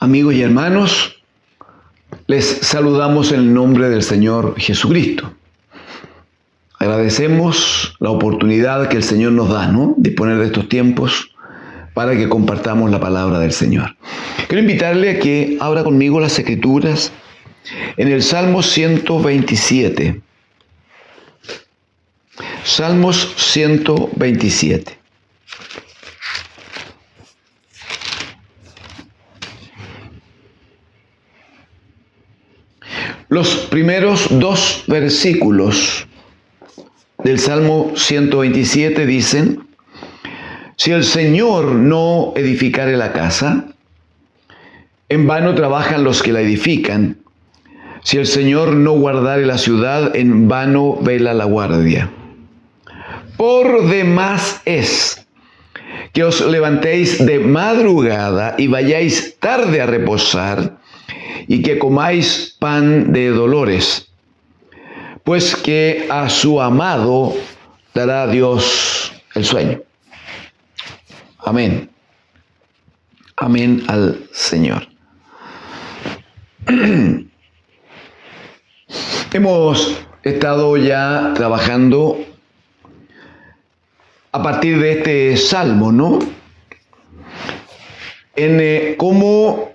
Amigos y hermanos, les saludamos en el nombre del Señor Jesucristo. Agradecemos la oportunidad que el Señor nos da, ¿no?, disponer de estos tiempos para que compartamos la palabra del Señor. Quiero invitarle a que abra conmigo las Escrituras en el Salmo 127. Salmos 127. Los primeros dos versículos del Salmo 127 dicen: si el Señor no edificare la casa, en vano trabajan los que la edifican. Si el Señor no guardare la ciudad, en vano vela la guardia. Por demás es que os levantéis de madrugada y vayáis tarde a reposar, y que comáis pan de dolores, pues que a su amado dará Dios el sueño. Amén. Amén al Señor. Hemos estado ya trabajando a partir de este salmo, ¿no?, en cómo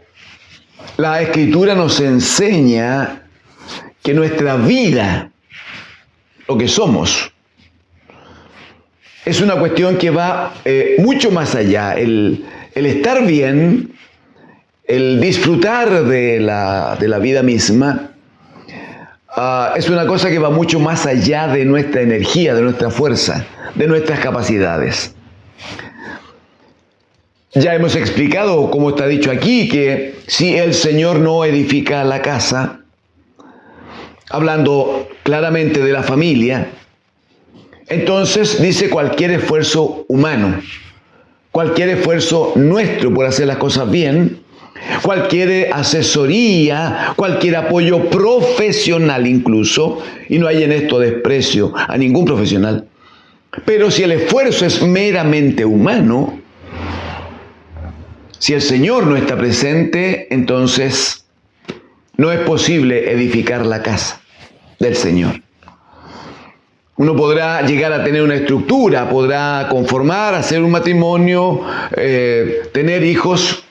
la Escritura nos enseña que nuestra vida, lo que somos, es una cuestión que va mucho más allá. El estar bien, el disfrutar de la vida misma, es una cosa que va mucho más allá de nuestra energía, de nuestra fuerza, de nuestras capacidades. Ya hemos explicado, como está dicho aquí, que si el Señor no edifica la casa, hablando claramente de la familia, entonces dice cualquier esfuerzo humano, cualquier esfuerzo nuestro por hacer las cosas bien, cualquier asesoría, cualquier apoyo profesional incluso, y no hay en esto desprecio a ningún profesional, pero si el esfuerzo es meramente humano, si el Señor no está presente, entonces no es posible edificar la casa del Señor. Uno podrá llegar a tener una estructura, podrá conformar, hacer un matrimonio, tener hijos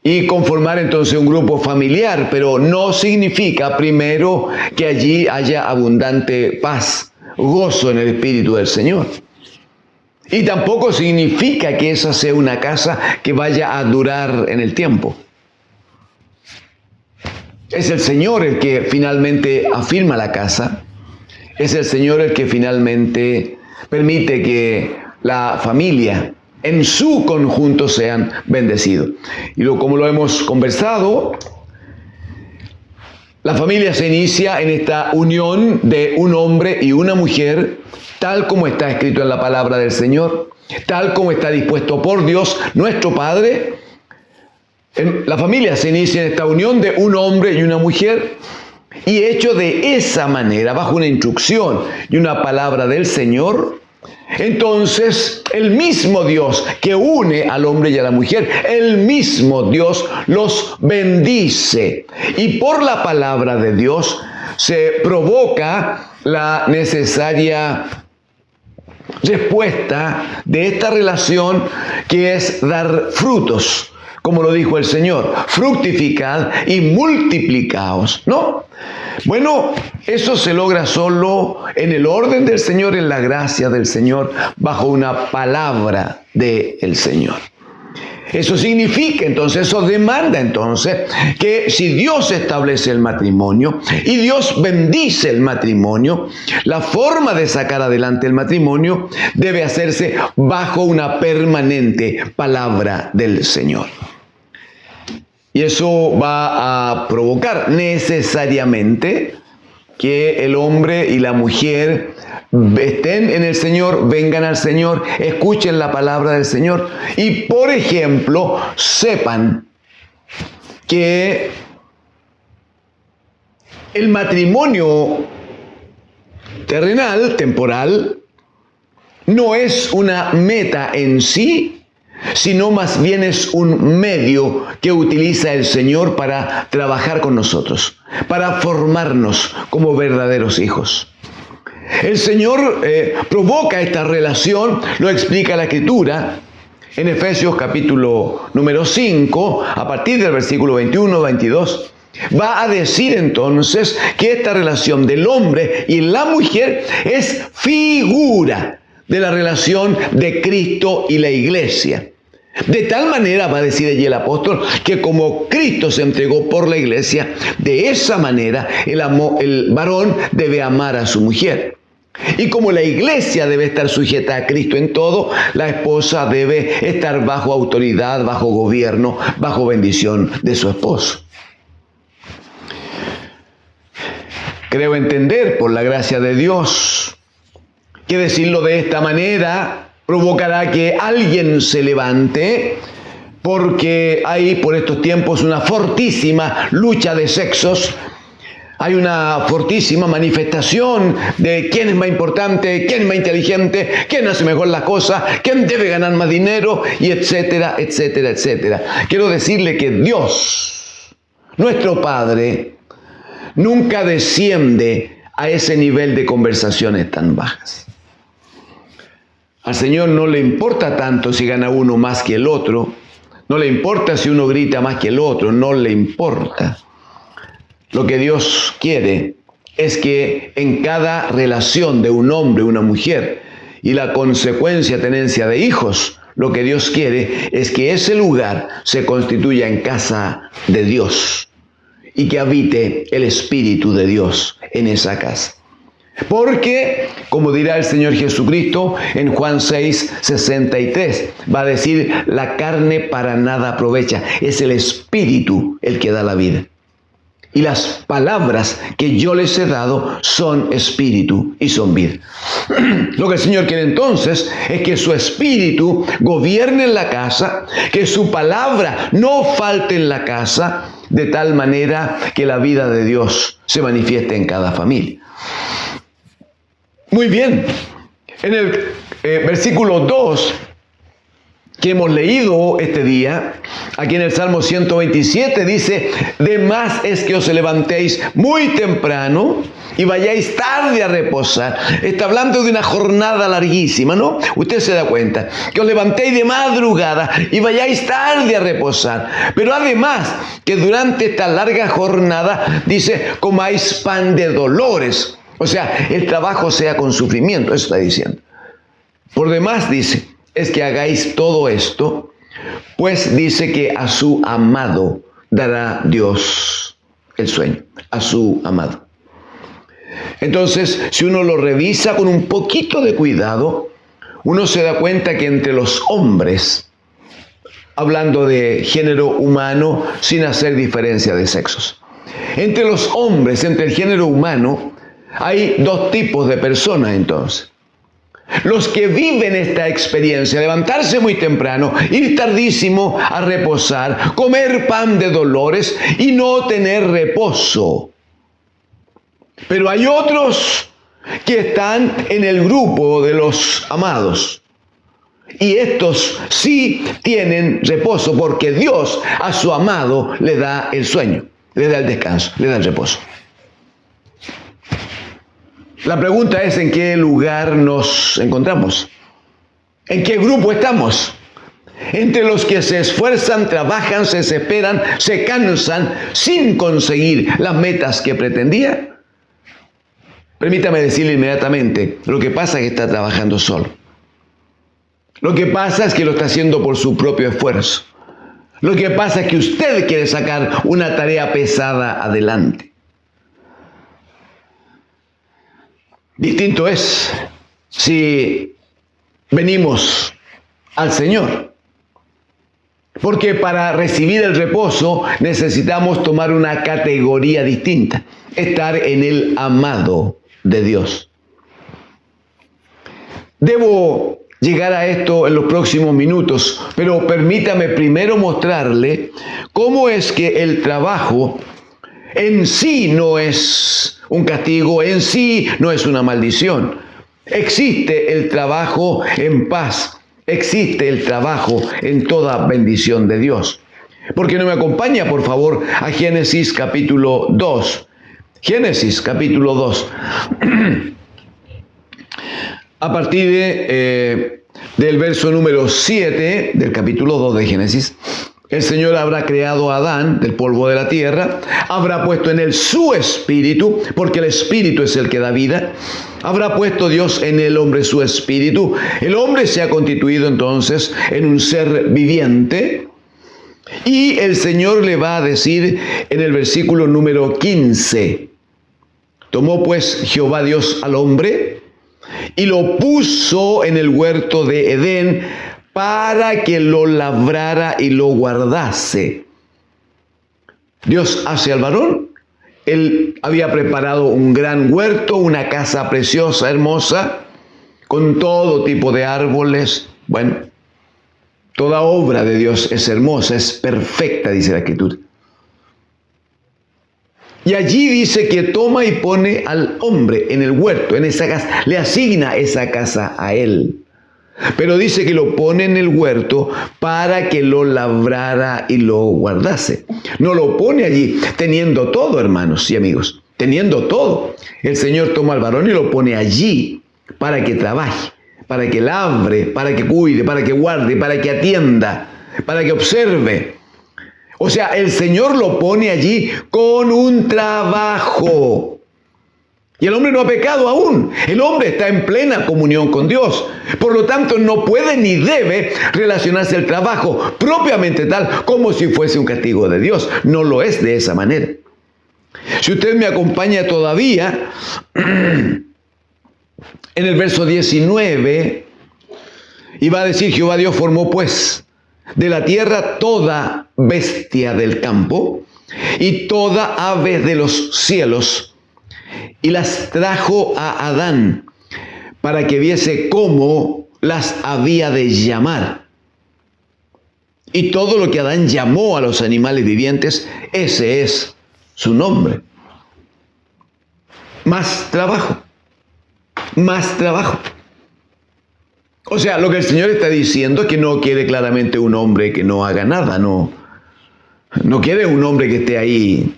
y conformar entonces un grupo familiar, pero no significa primero que allí haya abundante paz, gozo en el Espíritu del Señor. Y tampoco significa que esa sea una casa que vaya a durar en el tiempo. Es el Señor el que finalmente afirma la casa. Es el Señor el que finalmente permite que la familia en su conjunto sean bendecidos. Y como lo hemos conversado, la familia se inicia en esta unión de un hombre y una mujer, tal como está escrito en la palabra del Señor, tal como está dispuesto por Dios, nuestro Padre. La familia se inicia en esta unión de un hombre y una mujer, y hecho de esa manera, bajo una instrucción y una palabra del Señor, entonces el mismo Dios que une al hombre y a la mujer, el mismo Dios los bendice. Y por la palabra de Dios se provoca la necesaria respuesta de esta relación, que es dar frutos, como lo dijo el Señor: fructificad y multiplicaos, ¿no? Bueno, eso se logra solo en el orden del Señor, en la gracia del Señor, bajo una palabra del Señor. Eso significa entonces, eso demanda entonces que si Dios establece el matrimonio y Dios bendice el matrimonio, la forma de sacar adelante el matrimonio debe hacerse bajo una permanente palabra del Señor. Y eso va a provocar necesariamente que el hombre y la mujer estén en el Señor, vengan al Señor, escuchen la palabra del Señor y, por ejemplo, sepan que el matrimonio terrenal, temporal, no es una meta en sí, sino más bien es un medio que utiliza el Señor para trabajar con nosotros, para formarnos como verdaderos hijos. El Señor provoca esta relación, lo explica la Escritura, en Efesios capítulo número 5, a partir del versículo 21-22, va a decir entonces que esta relación del hombre y la mujer es figura de la relación de Cristo y la iglesia. De tal manera, va a decir allí el apóstol, que como Cristo se entregó por la iglesia, de esa manera el varón debe amar a su mujer. Y como la iglesia debe estar sujeta a Cristo en todo, la esposa debe estar bajo autoridad, bajo gobierno, bajo bendición de su esposo. Creo entender, por la gracia de Dios, que decirlo de esta manera provocará que alguien se levante, porque hay por estos tiempos una fortísima lucha de sexos. Hay una fortísima manifestación de quién es más importante, quién es más inteligente, quién hace mejor las cosas, quién debe ganar más dinero, y etcétera, etcétera, etcétera. Quiero decirle que Dios, nuestro Padre, nunca desciende a ese nivel de conversaciones tan bajas. Al Señor no le importa tanto si gana uno más que el otro, no le importa si uno grita más que el otro, no le importa. Lo que Dios quiere es que en cada relación de un hombre y una mujer y la consecuencia tenencia de hijos, lo que Dios quiere es que ese lugar se constituya en casa de Dios y que habite el Espíritu de Dios en esa casa. Porque, como dirá el Señor Jesucristo en Juan 6:63, va a decir, la carne para nada aprovecha, es el Espíritu el que da la vida. Y las palabras que yo les he dado son espíritu y son vida. Lo que el Señor quiere entonces es que su espíritu gobierne en la casa, que su palabra no falte en la casa, de tal manera que la vida de Dios se manifieste en cada familia. Muy bien, en el versículo 2 que hemos leído este día, aquí en el Salmo 127 dice, de más es que os levantéis muy temprano y vayáis tarde a reposar. Está hablando de una jornada larguísima, ¿no? Usted se da cuenta, que os levantéis de madrugada y vayáis tarde a reposar. Pero además, que durante esta larga jornada, dice, comáis pan de dolores. O sea, el trabajo sea con sufrimiento, eso está diciendo. Por demás, dice, es que hagáis todo esto, pues dice que a su amado dará Dios el sueño, a su amado. Entonces, si uno lo revisa con un poquito de cuidado, uno se da cuenta que entre los hombres, hablando de género humano sin hacer diferencia de sexos, entre los hombres, entre el género humano, hay dos tipos de personas entonces. Los que viven esta experiencia, levantarse muy temprano, ir tardísimo a reposar, comer pan de dolores y no tener reposo. Pero hay otros que están en el grupo de los amados. Y estos sí tienen reposo porque Dios a su amado le da el sueño, le da el descanso, le da el reposo. La pregunta es en qué lugar nos encontramos, en qué grupo estamos. Entre los que se esfuerzan, trabajan, se desesperan, se cansan sin conseguir las metas que pretendía. Permítame decirle inmediatamente, lo que pasa es que está trabajando solo. Lo que pasa es que lo está haciendo por su propio esfuerzo. Lo que pasa es que usted quiere sacar una tarea pesada adelante. Distinto es si venimos al Señor. Porque para recibir el reposo necesitamos tomar una categoría distinta. Estar en el amado de Dios. Debo llegar a esto en los próximos minutos, pero permítame primero mostrarle cómo es que el trabajo en sí no es un castigo, en sí no es una maldición. Existe el trabajo en paz existe el trabajo en toda bendición de Dios. ¿Por qué no me acompaña, por favor, a Génesis capítulo 2? Génesis capítulo 2. A partir del verso número 7 del capítulo 2 de Génesis, el Señor habrá creado a Adán del polvo de la tierra, habrá puesto en él su espíritu, porque el espíritu es el que da vida. Habrá puesto Dios en el hombre su espíritu. El hombre se ha constituido entonces en un ser viviente. Y el Señor le va a decir en el versículo número 15, tomó pues Jehová Dios al hombre y lo puso en el huerto de Edén para que lo labrara y lo guardase. Dios hace al varón. Él había preparado un gran huerto, una casa preciosa, hermosa, con todo tipo de árboles. Bueno, toda obra de Dios es hermosa, es perfecta, dice la Escritura. Y allí dice que toma y pone al hombre en el huerto, en esa casa, le asigna esa casa a él. Pero dice que lo pone en el huerto para que lo labrara y lo guardase. No lo pone allí teniendo todo, hermanos y amigos, teniendo todo. El Señor toma al varón y lo pone allí para que trabaje, para que labre, para que cuide, para que guarde, para que atienda, para que observe. O sea, el Señor lo pone allí con un trabajo. Y el hombre no ha pecado aún. El hombre está en plena comunión con Dios. Por lo tanto, no puede ni debe relacionarse el trabajo propiamente tal como si fuese un castigo de Dios. No lo es de esa manera. Si usted me acompaña todavía, en el verso 19, y va a decir, Jehová Dios formó pues de la tierra toda bestia del campo y toda ave de los cielos, y las trajo a Adán para que viese cómo las había de llamar. Y todo lo que Adán llamó a los animales vivientes, ese es su nombre. Más trabajo. Más trabajo. O sea, lo que el Señor está diciendo es que no quiere claramente un hombre que no haga nada. No quiere un hombre que esté ahí,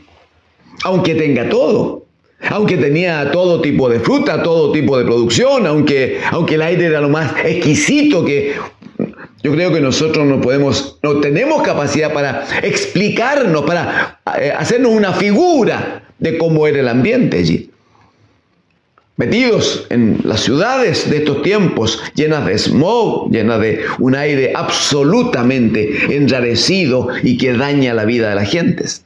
aunque tenga todo. Aunque tenía todo tipo de fruta, todo tipo de producción, aunque el aire era lo más exquisito que yo creo que nosotros no tenemos capacidad para explicarnos, para hacernos una figura de cómo era el ambiente allí. Metidos en las ciudades de estos tiempos, llenas de smog, llenas de un aire absolutamente enrarecido y que daña la vida de las gentes.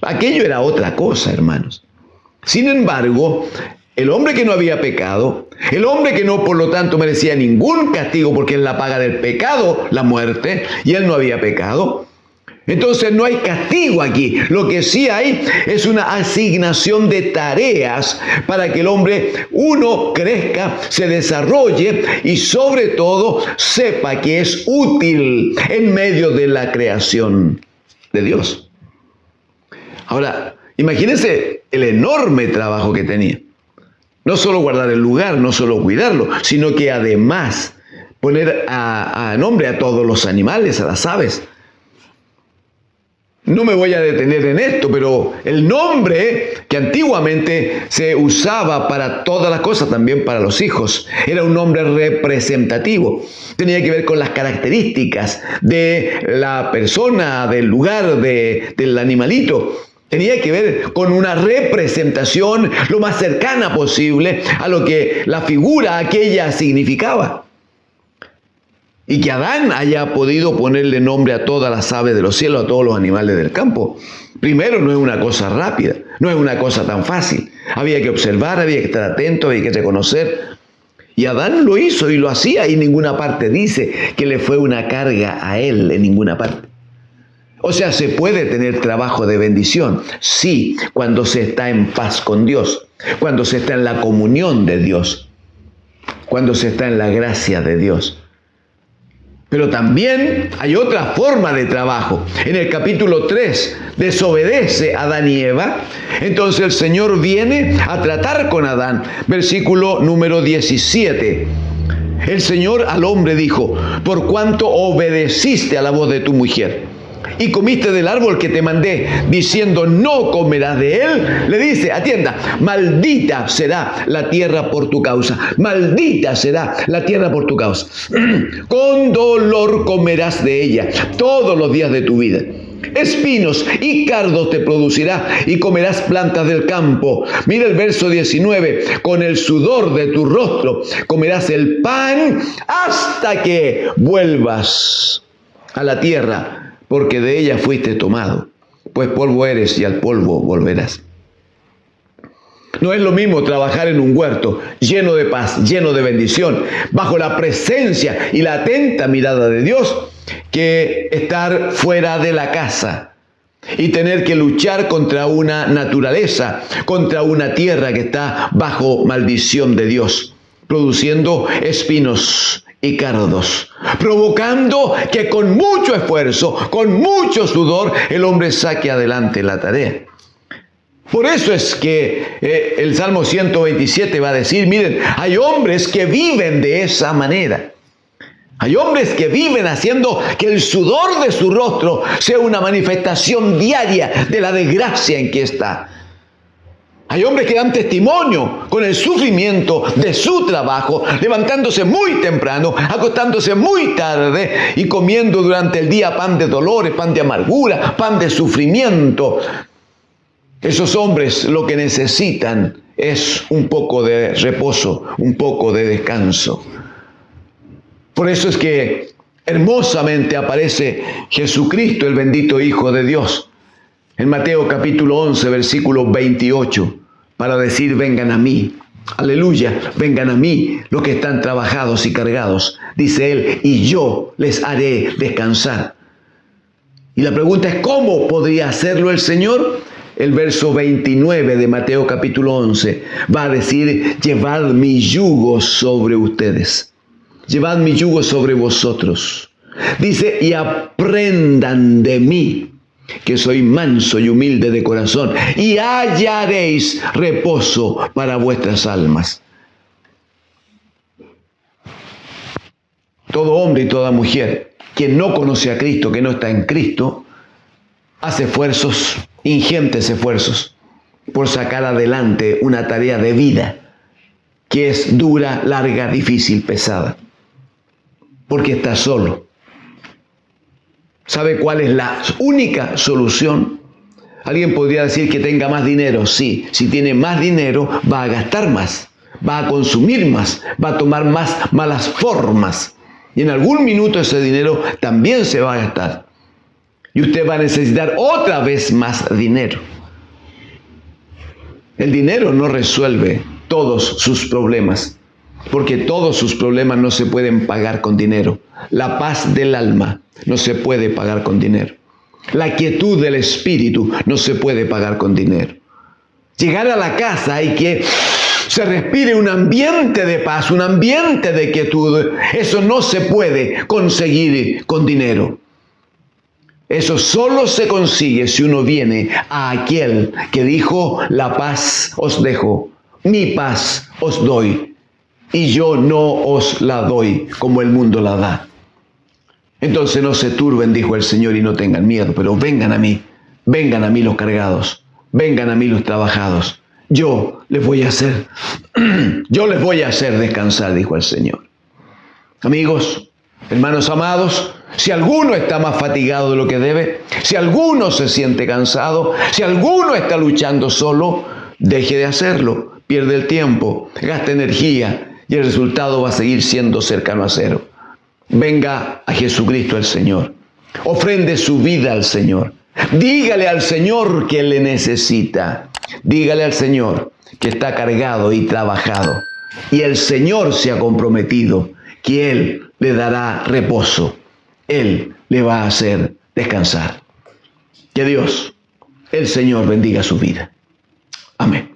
Aquello era otra cosa, hermanos. Sin embargo, el hombre que no había pecado, el hombre que no por lo tanto merecía ningún castigo porque es la paga del pecado, la muerte, y él no había pecado, entonces no hay castigo aquí. Lo que sí hay es una asignación de tareas para que el hombre, uno, crezca, se desarrolle y sobre todo sepa que es útil en medio de la creación de Dios. Ahora, imagínense el enorme trabajo que tenía. No solo guardar el lugar, no solo cuidarlo, sino que además poner a nombre a todos los animales, a las aves. No me voy a detener en esto, pero el nombre que antiguamente se usaba para todas las cosas, también para los hijos, era un nombre representativo. Tenía que ver con las características de la persona, del lugar, del animalito. Tenía que ver con una representación lo más cercana posible a lo que la figura aquella significaba. Y que Adán haya podido ponerle nombre a todas las aves de los cielos, a todos los animales del campo. Primero, no es una cosa rápida, no es una cosa tan fácil. Había que observar, había que estar atento, había que reconocer. Y Adán lo hizo y lo hacía, y en ninguna parte dice que le fue una carga a él, en ninguna parte. O sea, se puede tener trabajo de bendición, sí, cuando se está en paz con Dios, cuando se está en la comunión de Dios, cuando se está en la gracia de Dios. Pero también hay otra forma de trabajo. En el capítulo 3 desobedece Adán y Eva. Entonces el Señor viene a tratar con Adán. Versículo número 17. El Señor al hombre dijo: por cuanto obedeciste a la voz de tu mujer y comiste del árbol que te mandé, diciendo no comerás de él, le dice, atienda, maldita será la tierra por tu causa, maldita será la tierra por tu causa. Con dolor comerás de ella todos los días de tu vida. Espinos y cardos te producirá y comerás plantas del campo. Mira el verso 19. Con el sudor de tu rostro comerás el pan hasta que vuelvas a la tierra, porque de ella fuiste tomado, pues polvo eres y al polvo volverás. No es lo mismo trabajar en un huerto lleno de paz, lleno de bendición, bajo la presencia y la atenta mirada de Dios, que estar fuera de la casa y tener que luchar contra una naturaleza, contra una tierra que está bajo maldición de Dios, produciendo espinos y cardos, provocando que con mucho esfuerzo, con mucho sudor, el hombre saque adelante la tarea. Por eso es que el Salmo 127 va a decir, miren, hay hombres que viven de esa manera. Hay hombres que viven haciendo que el sudor de su rostro sea una manifestación diaria de la desgracia en que está. Hay hombres que dan testimonio con el sufrimiento de su trabajo, levantándose muy temprano, acostándose muy tarde y comiendo durante el día pan de dolores, pan de amargura, pan de sufrimiento. Esos hombres lo que necesitan es un poco de reposo, un poco de descanso. Por eso es que hermosamente aparece Jesucristo, el bendito Hijo de Dios, en Mateo capítulo 11, versículo 28, para decir, vengan a mí, aleluya, vengan a mí los que están trabajados y cargados, dice Él, y yo les haré descansar. Y la pregunta es, ¿cómo podría hacerlo el Señor? El verso 29 de Mateo capítulo 11 va a decir, llevad mi yugo sobre ustedes, llevad mi yugo sobre vosotros. Dice, y aprendan de mí, que soy manso y humilde de corazón, y hallaréis reposo para vuestras almas. Todo hombre y toda mujer que no conoce a Cristo, que no está en Cristo, hace esfuerzos, ingentes esfuerzos, por sacar adelante una tarea de vida que es dura, larga, difícil, pesada, porque está solo. ¿Sabe cuál es la única solución? Alguien podría decir que tenga más dinero. Sí, si tiene más dinero va a gastar más, va a consumir más, va a tomar más malas formas. Y en algún minuto ese dinero también se va a gastar. Y usted va a necesitar otra vez más dinero. El dinero no resuelve todos sus problemas, porque todos sus problemas no se pueden pagar con dinero. La paz del alma no se puede pagar con dinero. La quietud del espíritu no se puede pagar con dinero. Llegar a la casa hay que se respire un ambiente de paz, un ambiente de quietud. Eso no se puede conseguir con dinero. Eso solo se consigue si uno viene a aquel que dijo, la paz os dejo, mi paz os doy, y yo no os la doy como el mundo la da. Entonces no se turben, dijo el Señor, y no tengan miedo, pero vengan a mí los cargados, vengan a mí los trabajados. Yo les voy a hacer descansar, dijo el Señor. Amigos, hermanos amados, si alguno está más fatigado de lo que debe, si alguno se siente cansado, si alguno está luchando solo, deje de hacerlo, pierde el tiempo, gasta energía y el resultado va a seguir siendo cercano a cero. Venga a Jesucristo el Señor, ofrende su vida al Señor, dígale al Señor que le necesita, dígale al Señor que está cargado y trabajado, y el Señor se ha comprometido que Él le dará reposo, Él le va a hacer descansar. Que Dios, el Señor, bendiga su vida. Amén.